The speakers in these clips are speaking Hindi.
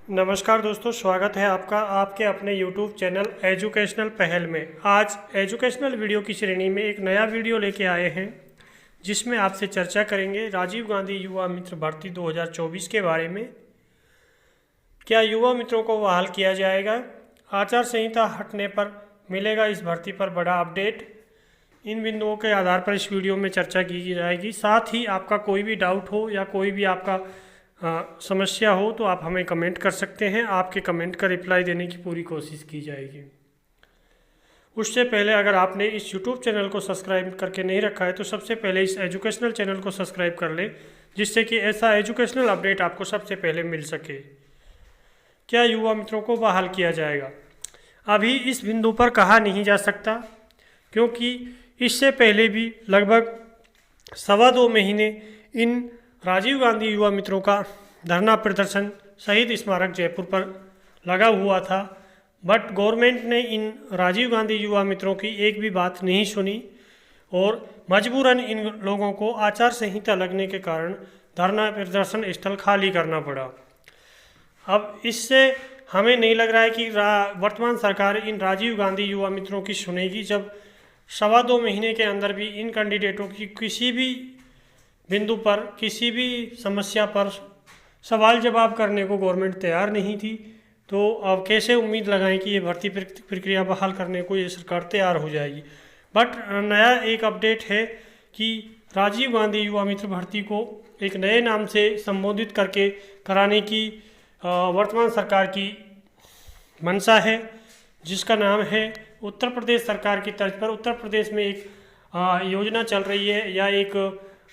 नमस्कार दोस्तों, स्वागत है आपका आपके अपने YouTube चैनल एजुकेशनल पहल में। आज एजुकेशनल वीडियो की श्रेणी में एक नया वीडियो लेके आए हैं जिसमें आपसे चर्चा करेंगे राजीव गांधी युवा मित्र भर्ती 2024 के बारे में। क्या युवा मित्रों को बहाल किया जाएगा? आचार संहिता हटने पर मिलेगा इस भर्ती पर बड़ा अपडेट। इन बिंदुओं के आधार पर इस वीडियो में चर्चा की जाएगी। साथ ही आपका कोई भी डाउट हो या कोई भी आपका समस्या हो तो आप हमें कमेंट कर सकते हैं। आपके कमेंट का रिप्लाई देने की पूरी कोशिश की जाएगी। उससे पहले अगर आपने इस YouTube चैनल को सब्सक्राइब करके नहीं रखा है तो सबसे पहले इस एजुकेशनल चैनल को सब्सक्राइब कर लें, जिससे कि ऐसा एजुकेशनल अपडेट आपको सबसे पहले मिल सके। क्या युवा मित्रों को बहाल किया जाएगा? अभी इस बिंदु पर कहा नहीं जा सकता, क्योंकि इससे पहले भी लगभग 2.25 महीने इन राजीव गांधी युवा मित्रों का धरना प्रदर्शन शहीद स्मारक जयपुर पर लगा हुआ था, बट गवर्नमेंट ने इन राजीव गांधी युवा मित्रों की एक भी बात नहीं सुनी और मजबूरन इन लोगों को आचार संहिता लगने के कारण धरना प्रदर्शन स्थल खाली करना पड़ा। अब इससे हमें नहीं लग रहा है कि वर्तमान सरकार इन राजीव गांधी युवा मित्रों की सुनेगी, जब 2.25 महीने के अंदर भी इन कैंडिडेटों की किसी भी बिंदु पर, किसी भी समस्या पर सवाल जवाब करने को गवर्नमेंट तैयार नहीं थी। तो अब कैसे उम्मीद लगाएं कि ये भर्ती प्रक्रिया बहाल करने को ये सरकार तैयार हो जाएगी। बट नया एक अपडेट है कि राजीव गांधी युवा मित्र भर्ती को एक नए नाम से संबोधित करके कराने की वर्तमान सरकार की मंशा है, जिसका नाम है उत्तर प्रदेश सरकार की तर्ज पर उत्तर प्रदेश में एक योजना चल रही है या एक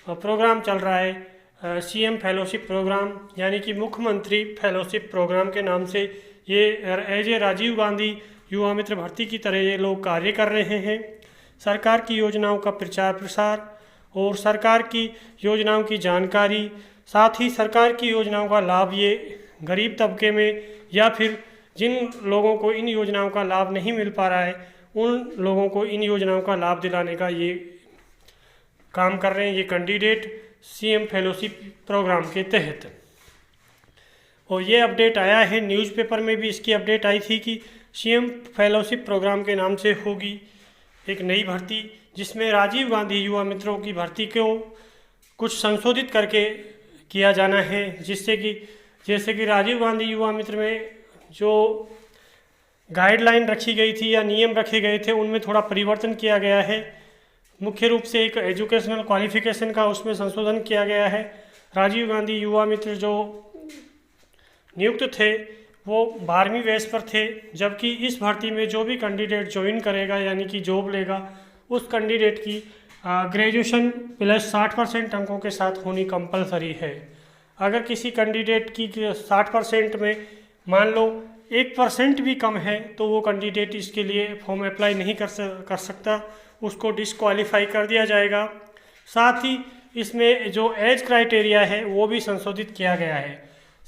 प्रोग्राम चल रहा है, सीएम फेलोशिप प्रोग्राम, यानी कि मुख्यमंत्री फेलोशिप प्रोग्राम के नाम से ये एज ए राजीव गांधी युवा मित्र भर्ती की तरह ये लोग कार्य कर रहे हैं। सरकार की योजनाओं का प्रचार प्रसार और सरकार की योजनाओं की जानकारी, साथ ही सरकार की योजनाओं का लाभ ये गरीब तबके में या फिर जिन लोगों को इन योजनाओं का लाभ नहीं मिल पा रहा है उन लोगों को इन योजनाओं का लाभ दिलाने का ये काम कर रहे हैं ये कैंडिडेट सीएम फेलोशिप प्रोग्राम के तहत। और ये अपडेट आया है, न्यूज़पेपर में भी इसकी अपडेट आई थी कि सीएम फेलोशिप प्रोग्राम के नाम से होगी एक नई भर्ती, जिसमें राजीव गांधी युवा मित्रों की भर्ती को कुछ संशोधित करके किया जाना है, जिससे कि जैसे कि राजीव गांधी युवा मित्र में जो गाइडलाइन रखी गई थी या नियम रखे गए थे उनमें थोड़ा परिवर्तन किया गया है। मुख्य रूप से एक एजुकेशनल क्वालिफिकेशन का उसमें संशोधन किया गया है। राजीव गांधी युवा मित्र जो नियुक्त थे वो 12वीं बेस पर थे, जबकि इस भर्ती में जो भी कैंडिडेट ज्वाइन करेगा यानी कि जॉब लेगा उस कैंडिडेट की ग्रेजुएशन प्लस 60% अंकों के साथ होनी कंपलसरी है। अगर किसी कैंडिडेट की 60% में मान लो 1% भी कम है तो वो कैंडिडेट इसके लिए फॉर्म अप्लाई नहीं कर सकता, उसको डिस्क्वालीफाई कर दिया जाएगा। साथ ही इसमें जो एज क्राइटेरिया है वो भी संशोधित किया गया है।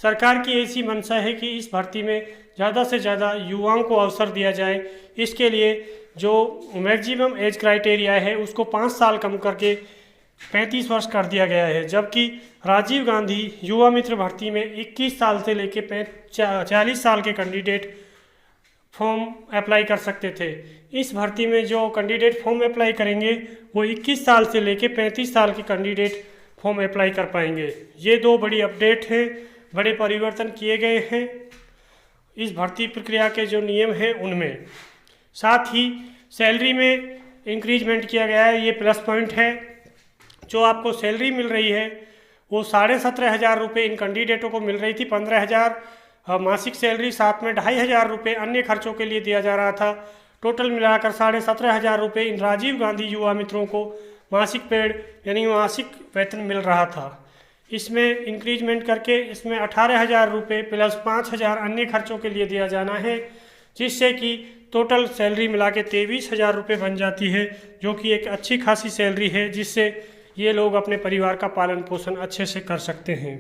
सरकार की ऐसी मंशा है कि इस भर्ती में ज़्यादा से ज़्यादा युवाओं को अवसर दिया जाए। इसके लिए जो मैक्सिमम एज क्राइटेरिया है उसको 5 साल कम करके 35 वर्ष कर दिया गया है, जबकि राजीव गांधी युवा मित्र भर्ती में 21 साल से लेके 40 साल के कैंडिडेट फॉर्म अप्लाई कर सकते थे। इस भर्ती में जो कैंडिडेट फॉर्म अप्लाई करेंगे वो 21 साल से लेके 35 साल के कैंडिडेट फॉर्म अप्लाई कर पाएंगे। ये दो बड़ी अपडेट हैं, बड़े परिवर्तन किए गए हैं इस भर्ती प्रक्रिया के जो नियम हैं उनमें। साथ ही सैलरी में इंक्रीजमेंट किया गया है, ये प्लस पॉइंट है। जो आपको सैलरी मिल रही है वो 17,500 रुपये इन कैंडिडेटों को मिल रही थी। 15,000 मासिक सैलरी, साथ में 2,500 रुपये अन्य खर्चों के लिए दिया जा रहा था। टोटल मिलाकर 17,500 रुपये इन राजीव गांधी युवा मित्रों को मासिक पेड यानी मासिक वेतन मिल रहा था। इसमें इंक्रीजमेंट करके इसमें 18,000 रुपये प्लस 5,000 अन्य खर्चों के लिए दिया जाना है, जिससे कि टोटल सैलरी मिला के 23,000 रुपये बन जाती है, जो कि एक अच्छी खासी सैलरी है, जिससे ये लोग अपने परिवार का पालन पोषण अच्छे से कर सकते हैं।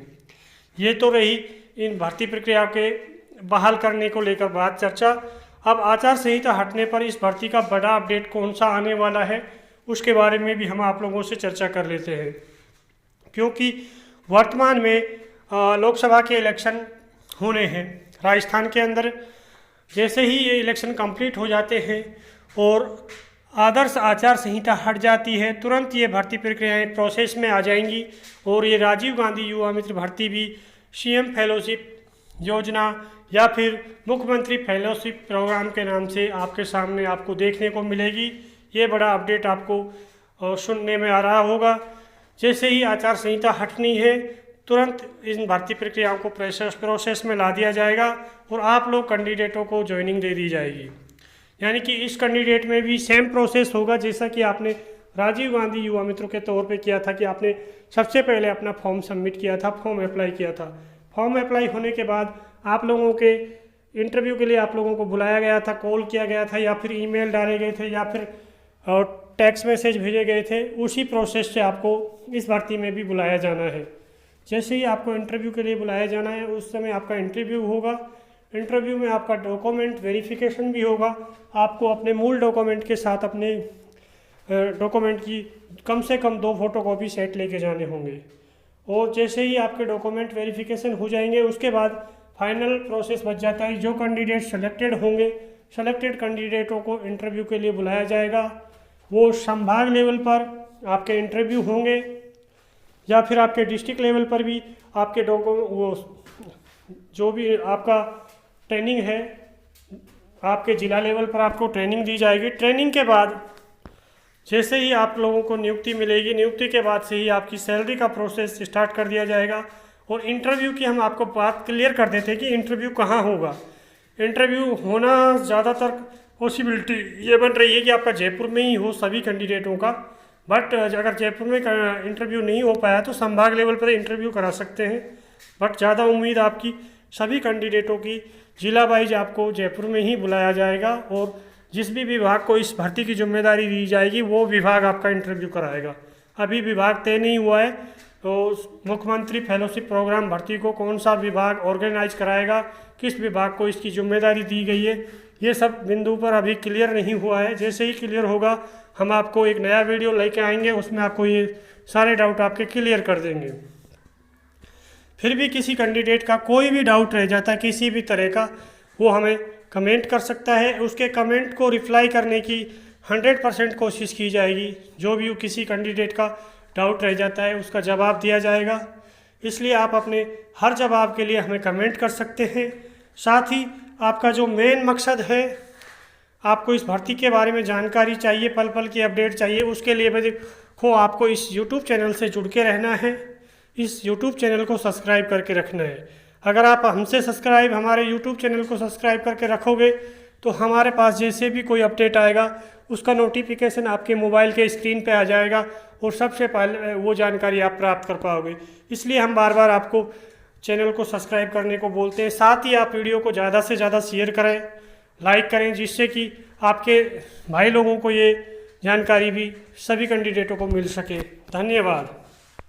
ये तो रही इन भर्ती प्रक्रिया के बहाल करने को लेकर बात चर्चा। अब आचार संहिता हटने पर इस भर्ती का बड़ा अपडेट कौन सा आने वाला है उसके बारे में भी हम आप लोगों से चर्चा कर लेते हैं, क्योंकि वर्तमान में लोकसभा के इलेक्शन होने हैं। राजस्थान के अंदर जैसे ही ये इलेक्शन कंप्लीट हो जाते हैं और आदर्श आचार संहिता हट जाती है, तुरंत ये भर्ती प्रक्रियाएं प्रोसेस में आ जाएंगी और ये राजीव गांधी युवा मित्र भर्ती भी सीएम फेलोशिप योजना या फिर मुख्यमंत्री फेलोशिप प्रोग्राम के नाम से आपके सामने आपको देखने को मिलेगी। ये बड़ा अपडेट आपको सुनने में आ रहा होगा। जैसे ही आचार संहिता हटनी है, तुरंत इन भर्ती प्रक्रियाओं को प्रोसेस में ला दिया जाएगा और आप लोग कैंडिडेटों को ज्वाइनिंग दे दी जाएगी। यानी कि इस कैंडिडेट में भी सेम प्रोसेस होगा जैसा कि आपने राजीव गांधी युवा मित्रों के तौर पे किया था कि आपने सबसे पहले अपना फॉर्म सबमिट किया था, फॉर्म अप्लाई किया था। फॉर्म अप्लाई होने के बाद आप लोगों के इंटरव्यू के लिए आप लोगों को बुलाया गया था, कॉल किया गया था या फिर ईमेल डाले गए थे या फिर टेक्स्ट मैसेज भेजे गए थे। उसी प्रोसेस से आपको इस भर्ती में भी बुलाया जाना है। जैसे ही आपको इंटरव्यू के लिए बुलाया जाना है, उस समय आपका इंटरव्यू होगा। इंटरव्यू में आपका डॉक्यूमेंट वेरिफिकेशन भी होगा। आपको अपने मूल डॉक्यूमेंट के साथ अपने डॉक्यूमेंट की कम से कम 2 फोटोकॉपी सेट लेके जाने होंगे। और जैसे ही आपके डॉक्यूमेंट वेरिफिकेशन हो जाएंगे, उसके बाद फाइनल प्रोसेस बच जाता है। जो कैंडिडेट सेलेक्टेड होंगे, सेलेक्टेड कैंडिडेटों को इंटरव्यू के लिए बुलाया जाएगा। वो संभाग लेवल पर आपके इंटरव्यू होंगे या फिर आपके डिस्ट्रिक्ट लेवल पर भी आपके वो जो भी आपका ट्रेनिंग है, आपके ज़िला लेवल पर आपको ट्रेनिंग दी जाएगी। ट्रेनिंग के बाद जैसे ही आप लोगों को नियुक्ति मिलेगी, नियुक्ति के बाद से ही आपकी सैलरी का प्रोसेस स्टार्ट कर दिया जाएगा। और इंटरव्यू की हम आपको बात क्लियर कर देते हैं कि इंटरव्यू कहाँ होगा। इंटरव्यू होना ज़्यादातर पॉसिबिलिटी ये बन रही है कि आपका जयपुर में ही हो सभी कैंडिडेटों का। बट अगर जयपुर में इंटरव्यू नहीं हो पाया तो संभाग लेवल पर इंटरव्यू करा सकते हैं। बट ज़्यादा उम्मीद आपकी सभी कैंडिडेटों की जिला वाइज आपको जयपुर में ही बुलाया जाएगा और जिस भी विभाग को इस भर्ती की जिम्मेदारी दी जाएगी वो विभाग आपका इंटरव्यू कराएगा। अभी विभाग तय नहीं हुआ है तो मुख्यमंत्री फेलोशिप प्रोग्राम भर्ती को कौन सा विभाग ऑर्गेनाइज कराएगा, किस विभाग को इसकी जिम्मेदारी दी गई है, ये सब बिंदु पर अभी क्लियर नहीं हुआ है। जैसे ही क्लियर होगा हम आपको एक नया वीडियो लेके आएंगे, उसमें आपको ये सारे डाउट आपके क्लियर कर देंगे। फिर भी किसी कैंडिडेट का कोई भी डाउट रह जाता है किसी भी तरह का, वो हमें कमेंट कर सकता है। उसके कमेंट को रिप्लाई करने की 100% कोशिश की जाएगी। जो भी किसी कैंडिडेट का डाउट रह जाता है उसका जवाब दिया जाएगा। इसलिए आप अपने हर जवाब के लिए हमें कमेंट कर सकते हैं। साथ ही आपका जो मेन मकसद है, आपको इस भर्ती के बारे में जानकारी चाहिए, पल पल की अपडेट चाहिए, उसके लिए मैं देखो आपको इस YouTube चैनल से जुड़ के रहना है। इस YouTube चैनल को सब्सक्राइब करके रखना है। अगर आप हमसे हमारे YouTube चैनल को सब्सक्राइब करके रखोगे तो हमारे पास जैसे भी कोई अपडेट आएगा उसका नोटिफिकेशन आपके मोबाइल के स्क्रीन पे आ जाएगा और सबसे पहले वो जानकारी आप प्राप्त कर पाओगे। इसलिए हम बार बार आपको चैनल को सब्सक्राइब करने को बोलते हैं। साथ ही आप वीडियो को ज़्यादा से ज़्यादा शेयर करें, लाइक करें, जिससे कि आपके भाई लोगों को ये जानकारी भी सभी कैंडिडेटों को मिल सके। धन्यवाद।